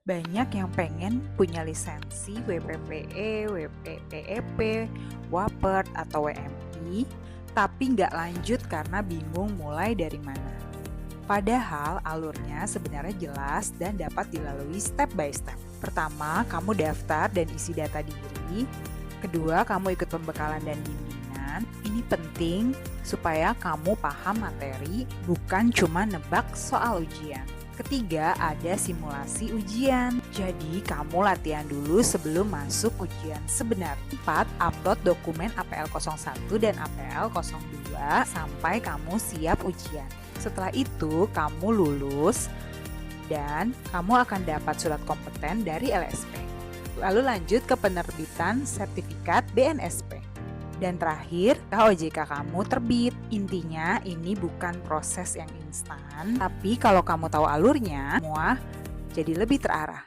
Banyak yang pengen punya lisensi WPPE, WPPEP, WAPERT, atau WMI, tapi nggak lanjut karena bingung mulai dari mana. Padahal alurnya sebenarnya jelas dan dapat dilalui step by step. Pertama, kamu daftar dan isi data diri. Kedua, kamu ikut pembekalan dan bimbingan. Ini penting supaya kamu paham materi, bukan cuma nebak soal ujian. Ketiga, ada simulasi ujian. Jadi, kamu latihan dulu sebelum masuk ujian sebenarnya. 4. Upload dokumen APL 01 dan APL 02 sampai kamu siap ujian. Setelah itu, kamu lulus dan kamu akan dapat surat kompeten dari LSP. Lalu lanjut ke penerbitan sertifikat BNSP. Dan terakhir, KOJK kamu terbit. Intinya ini bukan proses yang instan, tapi kalau kamu tahu alurnya, semua jadi lebih terarah.